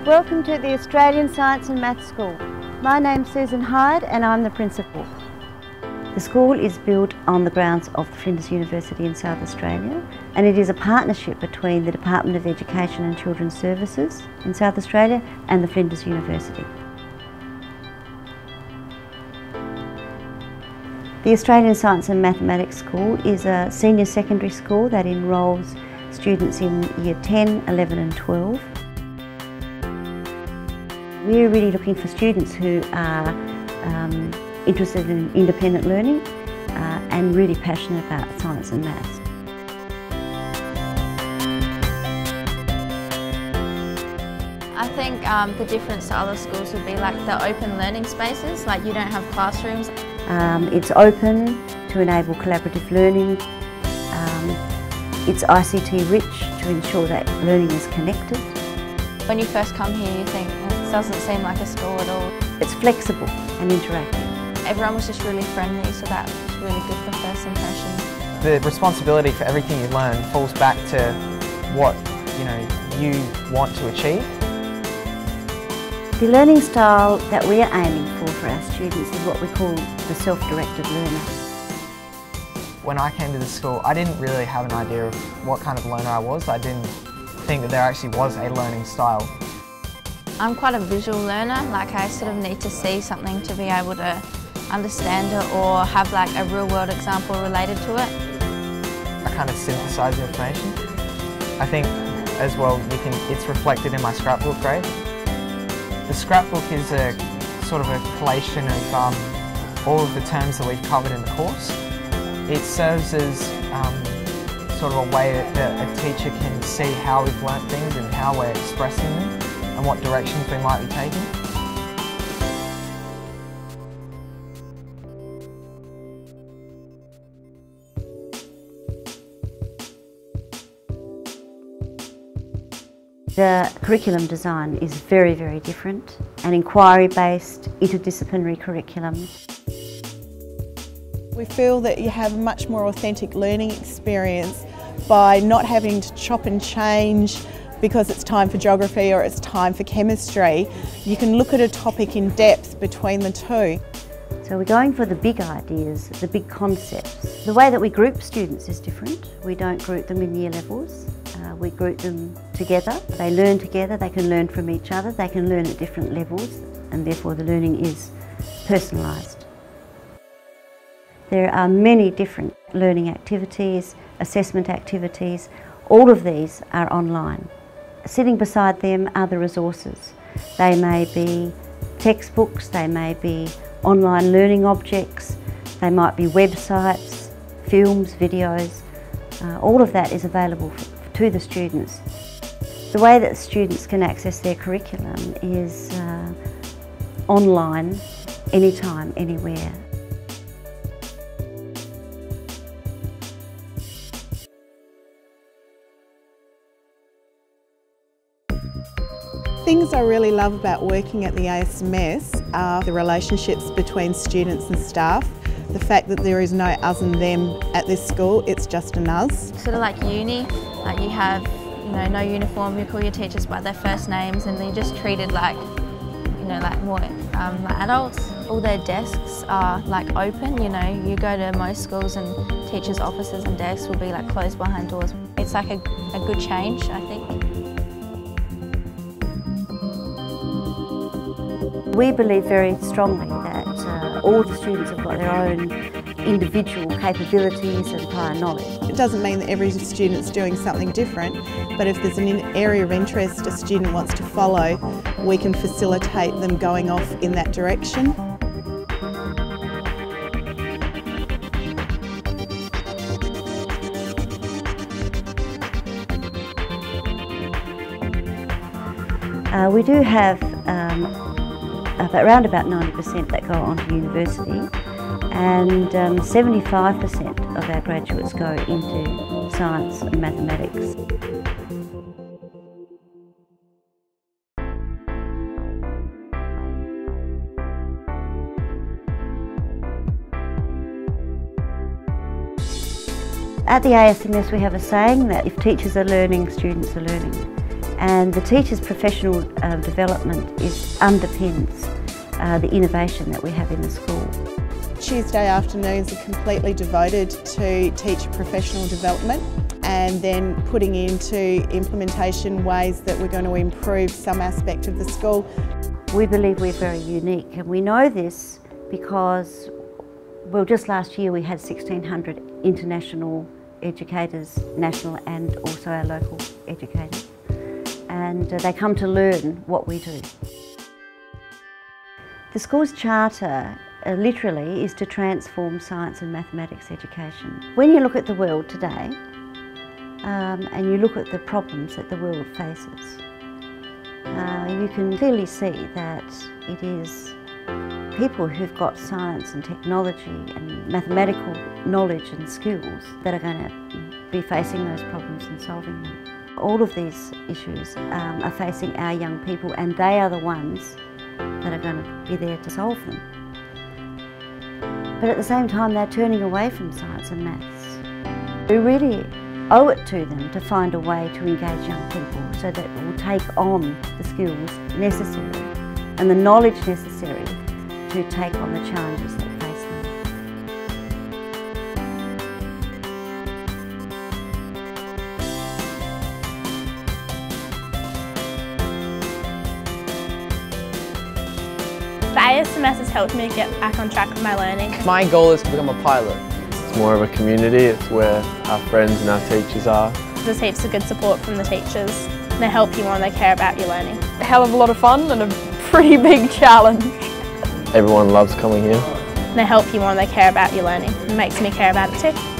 Welcome to the Australian Science and Maths School. My name's Susan Hyde and I'm the principal. The school is built on the grounds of the Flinders University in South Australia, and it is a partnership between the Department of Education and Children's Services in South Australia and the Flinders University. The Australian Science and Mathematics School is a senior secondary school that enrolls students in Year 10, 11 and 12. We're really looking for students who are interested in independent learning and really passionate about science and maths. I think the difference to other schools would be like the open learning spaces, like you don't have classrooms. It's open to enable collaborative learning. It's ICT rich to ensure that learning is connected. When you first come here you think, it doesn't seem like a school at all. It's flexible and interactive. Everyone was just really friendly, so that was really good for first impressions. The responsibility for everything you learn falls back to what you want to achieve. The learning style that we are aiming for our students is what we call the self-directed learner. When I came to the school, I didn't really have an idea of what kind of learner I was. I didn't think that there actually was a learning style. I'm quite a visual learner, like I sort of need to see something to be able to understand it or have like a real world example related to it. I kind of synthesize information. I think as well it's reflected in my scrapbook grade. The scrapbook is a sort of a collation of all of the terms that we've covered in the course. It serves as sort of a way that a teacher can see how we've learnt things and how we're expressing them and what directions we might be taking. The curriculum design is very, very different. An inquiry-based, interdisciplinary curriculum. We feel that you have a much more authentic learning experience by not having to chop and change because it's time for geography or it's time for chemistry. You can look at a topic in depth between the two. So we're going for the big ideas, the big concepts. The way that we group students is different. We don't group them in year levels. We group them together. They learn together, they can learn from each other, they can learn at different levels, and therefore the learning is personalised. There are many different learning activities, assessment activities. All of these are online. Sitting beside them are the resources. They may be textbooks, they may be online learning objects, they might be websites, films, videos. All of that is available to the students. The way that students can access their curriculum is online, anytime, anywhere. Things I really love about working at the ASMS are the relationships between students and staff. The fact that there is no us and them at this school, it's just an us. Sort of like uni, like you have no uniform, you call your teachers by their first names and they're just treated like, like more like adults. All their desks are like open, you go to most schools and teachers' offices and desks will be like closed behind doors. It's like a good change, I think. We believe very strongly that all the students have got their own individual capabilities and prior knowledge. It doesn't mean that every student's doing something different, but if there's an area of interest a student wants to follow, we can facilitate them going off in that direction. We do have around about 90% that go on to university, and 75% of our graduates go into science and mathematics. At the ASMS we have a saying that if teachers are learning, students are learning. And the teacher's professional development underpins the innovation that we have in the school. Tuesday afternoons are completely devoted to teacher professional development and then putting into implementation ways that we're going to improve some aspect of the school. We believe we're very unique, and we know this because, well, just last year we had 1,600 international educators, national and also our local educators, and they come to learn what we do. The school's charter literally is to transform science and mathematics education. When you look at the world today and you look at the problems that the world faces, you can clearly see that it is people who've got science and technology and mathematical knowledge and skills that are going to be facing those problems and solving them. All of these issues are facing our young people, and they are the ones that are going to be there to solve them. But at the same time, they're turning away from science and maths. We really owe it to them to find a way to engage young people so that it will take on the skills necessary and the knowledge necessary to take on the challenges that face them. The ASMS has helped me to get back on track with my learning. My goal is to become a pilot. It's more of a community, it's where our friends and our teachers are. There's heaps of good support from the teachers. They help you more and they care about your learning. A hell of a lot of fun and a pretty big challenge. Everyone loves coming here. They help you more and they care about your learning. It makes me care about it too.